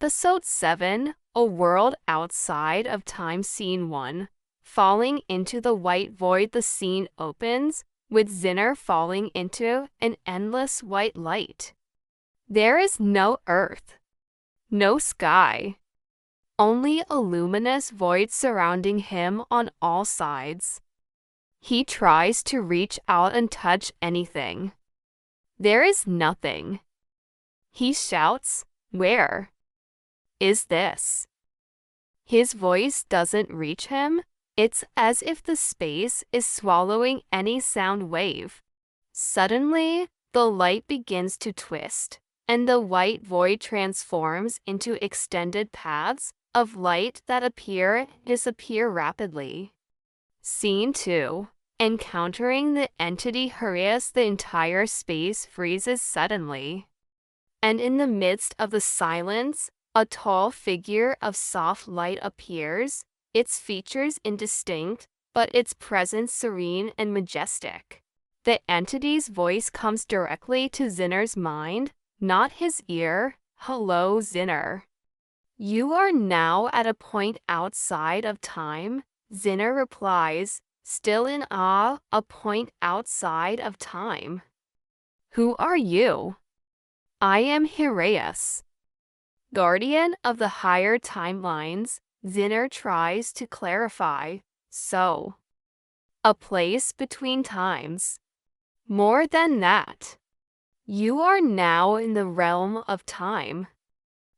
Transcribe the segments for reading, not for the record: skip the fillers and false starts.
Episode 7, A World Outside of Time. Scene 1. Falling into the white void. The scene opens with Zennar falling into an endless white light. There is no earth, no sky, only a luminous void surrounding him on all sides. He tries to reach out and touch anything. There is nothing. He shouts, "Where is this?" His voice doesn't reach him. It's as if the space is swallowing any sound wave. Suddenly, the light begins to twist, and the white void transforms into extended paths of light that appear and disappear rapidly. Scene 2. Encountering the entity Harass. The entire space freezes suddenly. And in the midst of the silence, a tall figure of soft light appears, its features indistinct, but its presence serene and majestic. The entity's voice comes directly to Zennar's mind, not his ear. "Hello, Zennar. You are now at a point outside of time," Zennar replies, still in awe. "A point outside of time? Who are you?" "I am Harass, guardian of the higher timelines," Zennar tries to clarify. "So, a place between times. More than that. You are now in the realm of time.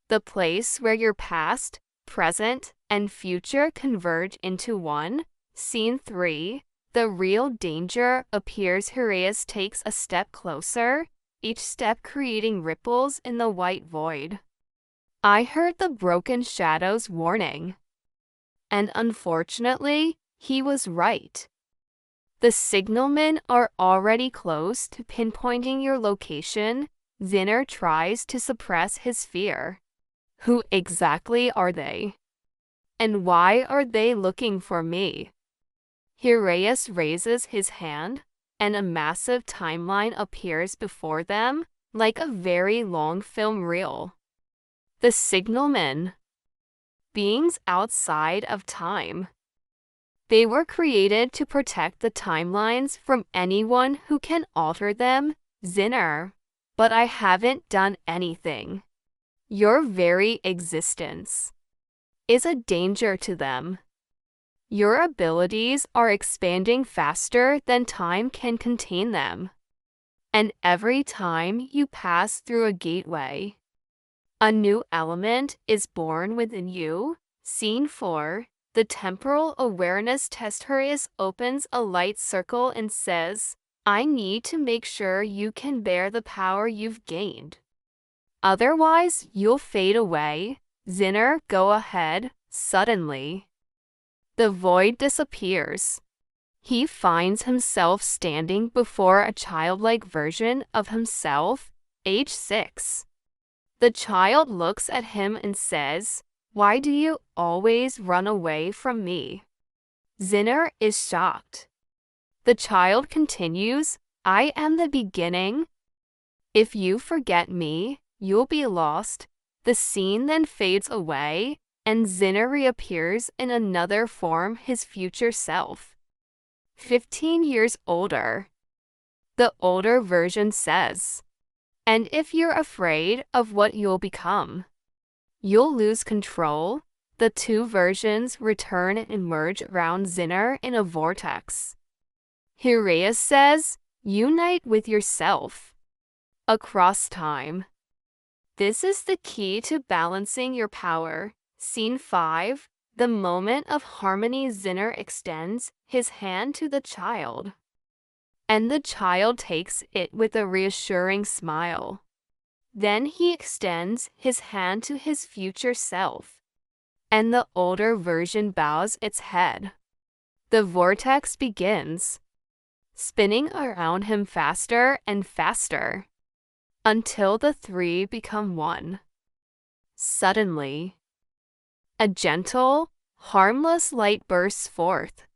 The place where your past, present, and future converge into one." Scene 3. The real danger appears. Harass takes a step closer, each step creating ripples in the white void. "I heard the broken shadow's warning. And unfortunately, he was right. The signalmen are already close to pinpointing your location." Zennar tries to suppress his fear. "Who exactly are they? And why are they looking for me?" Harass raises his hand, and a massive timeline appears before them, like a very long film reel. The signalmen. Beings outside of time. They were created to protect the timelines from anyone who can alter them, Zennar. But I haven't done anything. Your very existence is a danger to them. Your abilities are expanding faster than time can contain them. And every time you pass through a gateway, a new element is born within you. Scene 4. The temporal awareness test. Harass opens a light circle and says, "I need to make sure you can bear the power you've gained. Otherwise, you'll fade away." "Zennar, go ahead." Suddenly, the void disappears. He finds himself standing before a childlike version of himself, age 6. The child looks at him and says, "Why do you always run away from me?" Zennar is shocked. The child continues, "I am the beginning. If you forget me, you'll be lost." The scene then fades away, and Zennar reappears in another form, his future self. 15 years older. The older version says, "And if you're afraid of what you'll become, you'll lose control." The two versions return and merge around Zennar in a vortex. Harass says, "Unite with yourself across time. This is the key to balancing your power." Scene 5. The moment of harmony. Zennar extends his hand to the child, and the child takes it with a reassuring smile. Then he extends his hand to his future self, and the older version bows its head. The vortex begins, spinning around him faster and faster, until the three become one. Suddenly, a gentle, harmless light bursts forth.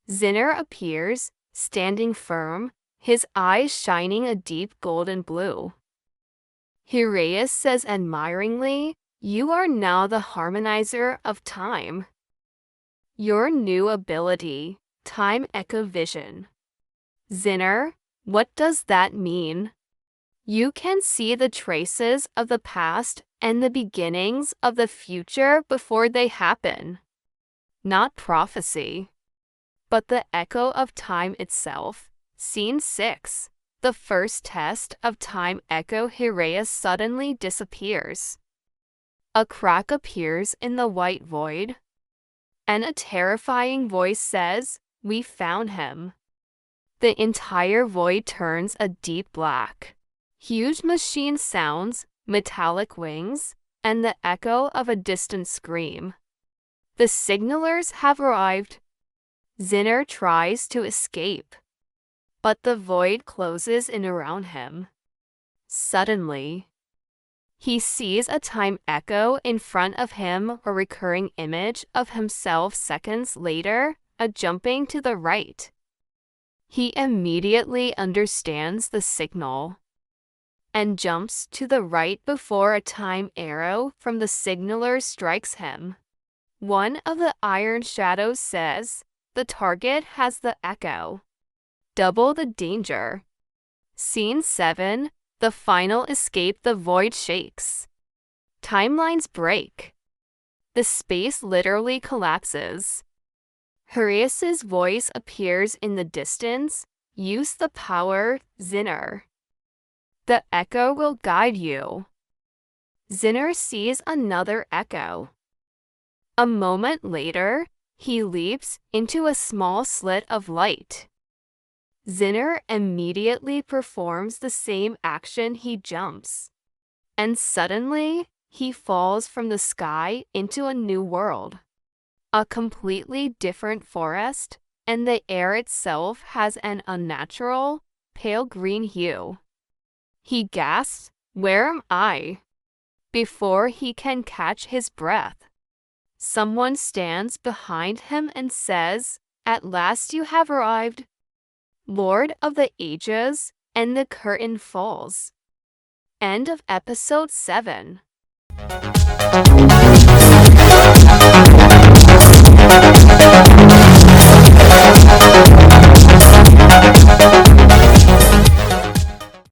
Zennar appears, standing firm, his eyes shining a deep golden blue. Harass says admiringly, You are now the harmonizer of time. Your new ability, Time Echo Vision. Zennar, what does that mean? You can see the traces of the past and the beginnings of the future before they happen. Not prophecy, but the echo of time itself. Scene 6. The first test of time echo Heraeus suddenly disappears. A crack appears in the white void, and a terrifying voice says, "We found him." The entire void turns a deep black. Huge machine sounds, metallic wings, and the echo of a distant scream. The signalers have arrived. Zennar tries to escape, but the void closes in around him. Suddenly, he sees a time echo in front of him, a recurring image of himself seconds later, a jumping to the right. He immediately understands the signal and jumps to the right before a time arrow from the signaler strikes him. One of the iron shadows says, "The target has the echo. Double the danger." Scene 7. The final escape. The void shakes. Timelines break. The space literally collapses. Heraeus' voice appears in the distance. Use the power, Zennar. The echo will guide you. Zennar sees another echo. A moment later, he leaps into a small slit of light. Zennar immediately performs the same action. He jumps. And suddenly, he falls from the sky into a new world. A completely different forest, and the air itself has an unnatural, pale green hue. He gasps, "Where am I?" before he can catch his breath. Someone stands behind him and says, "At last you have arrived, Lord of the Ages," and the curtain falls. End of episode 7.